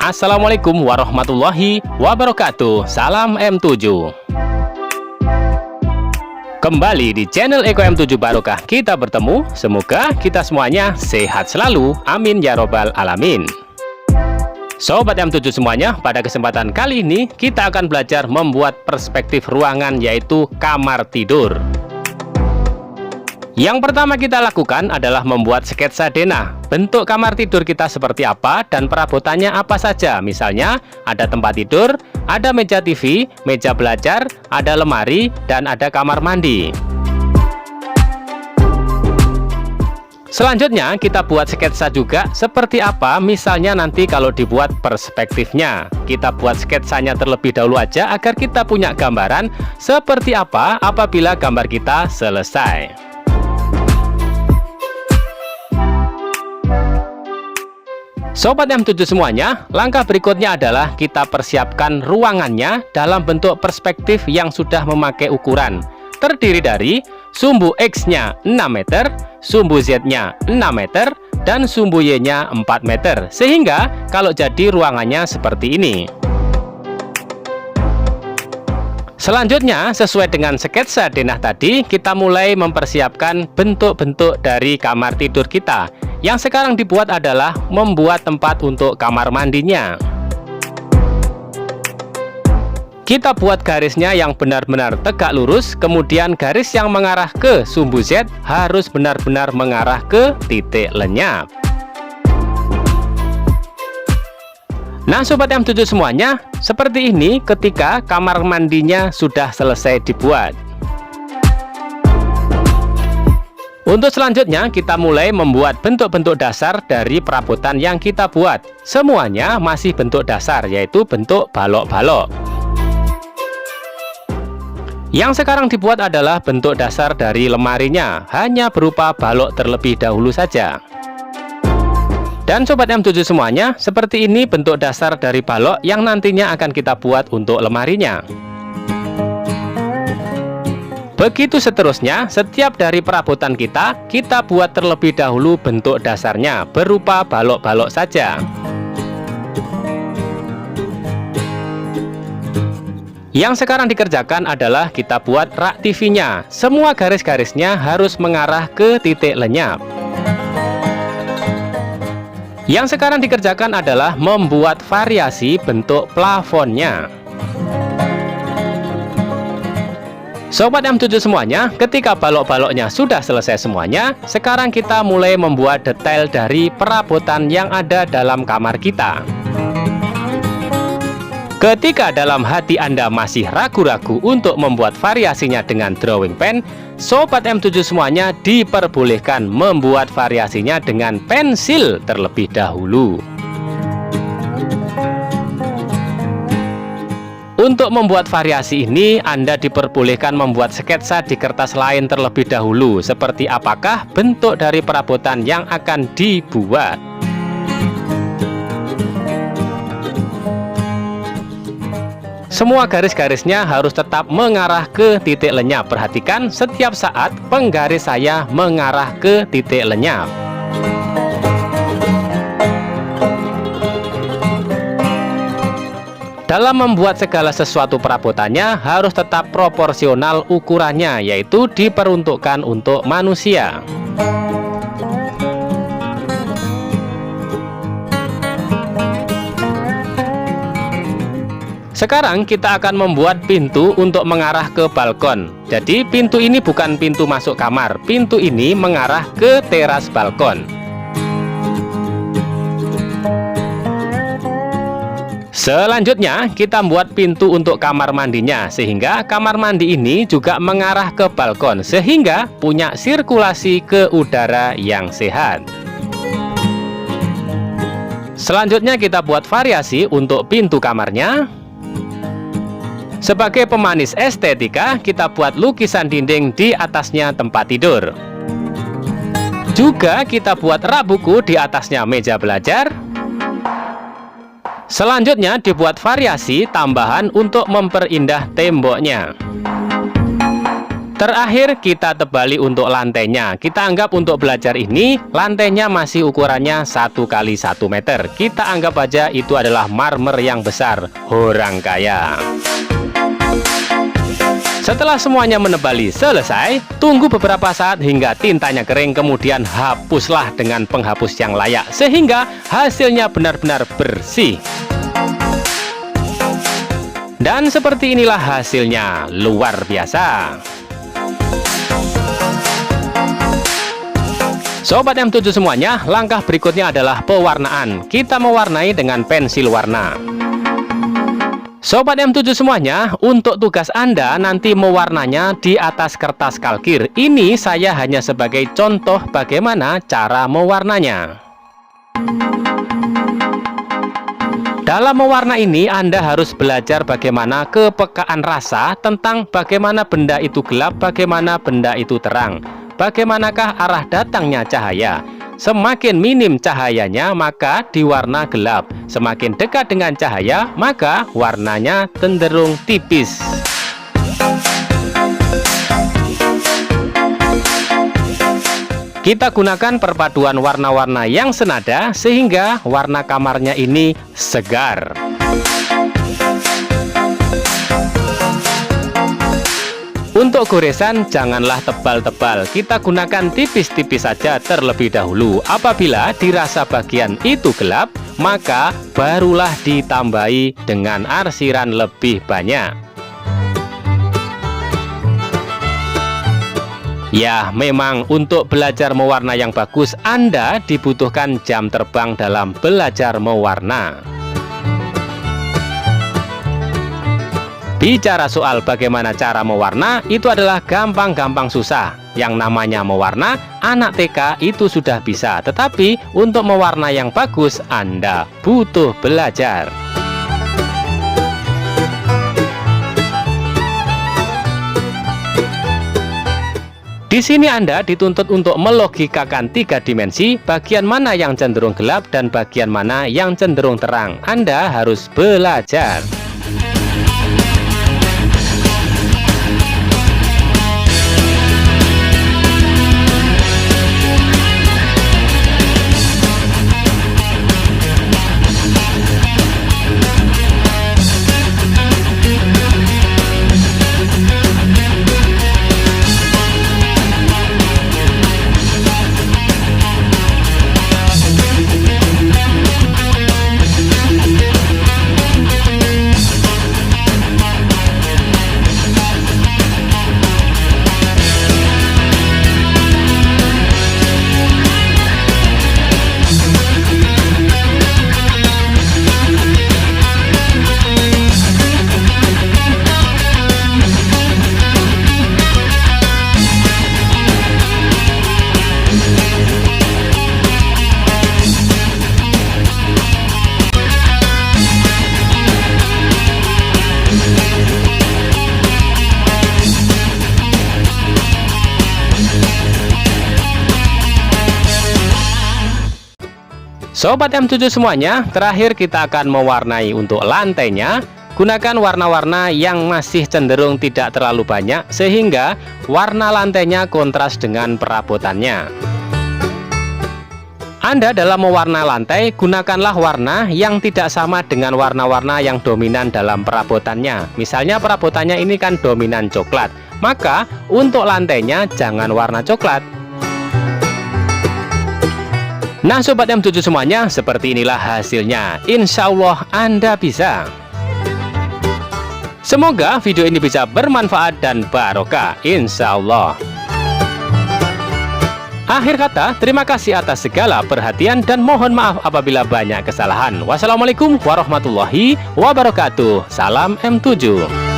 Assalamualaikum warahmatullahi wabarakatuh. Salam M7. Kembali di channel Eko M7 Barokah kita bertemu. Semoga kita semuanya sehat selalu. Amin ya robbal alamin. Sobat M7 semuanya, pada kesempatan kali ini kita akan belajar membuat perspektif ruangan, yaitu kamar tidur. Yang pertama kita lakukan adalah membuat sketsa denah. Bentuk kamar tidur kita seperti apa dan perabotannya apa saja. Misalnya ada tempat tidur, ada meja TV, meja belajar, ada lemari, dan ada kamar mandi. Selanjutnya kita buat sketsa juga seperti apa misalnya nanti kalau dibuat perspektifnya. Kita buat sketsanya terlebih dahulu aja agar kita punya gambaran seperti apa apabila gambar kita selesai. Sobat M7 semuanya, langkah berikutnya adalah kita persiapkan ruangannya dalam bentuk perspektif yang sudah memakai ukuran. Terdiri dari sumbu X-nya 6 meter, sumbu Z-nya 6 meter, dan sumbu Y-nya 4 meter. Sehingga kalau jadi ruangannya seperti ini. Selanjutnya, sesuai dengan sketsa denah tadi, kita mulai mempersiapkan bentuk-bentuk dari kamar tidur kita. Yang sekarang dibuat adalah membuat tempat untuk kamar mandinya. Kita buat garisnya yang benar-benar tegak lurus, kemudian garis yang mengarah ke sumbu Z harus benar-benar mengarah ke titik lenyap. Nah Sobat M7 semuanya, seperti ini ketika kamar mandinya sudah selesai dibuat. Untuk selanjutnya kita mulai membuat bentuk-bentuk dasar dari perabotan yang kita buat. Semuanya masih bentuk dasar, yaitu bentuk balok-balok. Yang sekarang dibuat adalah bentuk dasar dari lemarinya, hanya berupa balok terlebih dahulu saja. Dan Sobat M7 semuanya, seperti ini bentuk dasar dari balok yang nantinya akan kita buat untuk lemarinya. Begitu seterusnya, setiap dari perabotan kita buat terlebih dahulu bentuk dasarnya berupa balok-balok saja. Yang sekarang dikerjakan adalah kita buat rak TV-nya. Semua garis-garisnya harus mengarah ke titik lenyap. Yang sekarang dikerjakan adalah membuat variasi bentuk plafonnya. Sobat M7 semuanya, ketika balok-baloknya sudah selesai semuanya, sekarang kita mulai membuat detail dari perabotan yang ada dalam kamar kita. Ketika dalam hati Anda masih ragu-ragu untuk membuat variasinya dengan drawing pen, Sobat M7 semuanya diperbolehkan membuat variasinya dengan pensil terlebih dahulu. Untuk membuat variasi ini, Anda diperbolehkan membuat sketsa di kertas lain terlebih dahulu, seperti apakah bentuk dari perabotan yang akan dibuat. Semua garis-garisnya harus tetap mengarah ke titik lenyap. Perhatikan setiap saat penggaris saya mengarah ke titik lenyap. Dalam membuat segala sesuatu perabotannya harus tetap proporsional ukurannya, yaitu diperuntukkan untuk manusia. Sekarang kita akan membuat pintu untuk mengarah ke balkon. Jadi pintu ini bukan pintu masuk kamar, pintu ini mengarah ke teras balkon. Selanjutnya kita membuat pintu untuk kamar mandinya, sehingga kamar mandi ini juga mengarah ke balkon, sehingga punya sirkulasi ke udara yang sehat. Selanjutnya kita buat variasi untuk pintu kamarnya. Sebagai pemanis estetika, kita buat lukisan dinding di atasnya tempat tidur. Juga kita buat rak buku di atasnya meja belajar. Selanjutnya dibuat variasi tambahan untuk memperindah temboknya. Terakhir kita tebali untuk lantainya. Kita anggap untuk belajar ini lantainya masih ukurannya 1 x 1 meter. Kita anggap aja itu adalah marmer yang besar, orang kaya. Setelah semuanya menebali selesai, tunggu beberapa saat hingga tintanya kering, kemudian hapuslah dengan penghapus yang layak sehingga hasilnya benar-benar bersih. Dan seperti inilah hasilnya, luar biasa. Sobat M7 semuanya, langkah berikutnya adalah pewarnaan. Kita mewarnai dengan pensil warna. Sobat M7 semuanya, untuk tugas Anda nanti mewarnanya di atas kertas kalkir. Ini saya hanya sebagai contoh bagaimana cara mewarnanya. Dalam mewarna ini Anda harus belajar bagaimana kepekaan rasa tentang bagaimana benda itu gelap, bagaimana benda itu terang. Bagaimanakah arah datangnya cahaya? Semakin minim cahayanya, maka diwarna gelap. Semakin dekat dengan cahaya, maka warnanya cenderung tipis. Kita gunakan perpaduan warna-warna yang senada sehingga warna kamarnya ini segar. Untuk goresan janganlah tebal-tebal, kita gunakan tipis-tipis saja terlebih dahulu. Apabila dirasa bagian itu gelap, maka barulah ditambahi dengan arsiran lebih banyak. Ya, memang untuk belajar mewarna yang bagus Anda dibutuhkan jam terbang dalam belajar mewarna. Bicara soal bagaimana cara mewarna, itu adalah gampang-gampang susah. Yang namanya mewarna, anak TK itu sudah bisa. Tetapi untuk mewarna yang bagus, Anda butuh belajar. Di sini Anda dituntut untuk melogikakan 3 dimensi, bagian mana yang cenderung gelap dan bagian mana yang cenderung terang. Anda harus belajar. Sobat M7 semuanya, terakhir kita akan mewarnai untuk lantainya. Gunakan warna-warna yang masih cenderung tidak terlalu banyak sehingga warna lantainya kontras dengan perabotannya. Anda dalam mewarna lantai, gunakanlah warna yang tidak sama dengan warna-warna yang dominan dalam perabotannya. Misalnya perabotannya ini kan dominan coklat, maka untuk lantainya jangan warna coklat. Nah Sobat M7 semuanya, seperti inilah hasilnya. Insya Allah Anda bisa. Semoga video ini bisa bermanfaat dan barokah, insya Allah. Akhir kata, terima kasih atas segala perhatian dan mohon maaf apabila banyak kesalahan. Wassalamualaikum warahmatullahi wabarakatuh. Salam M7.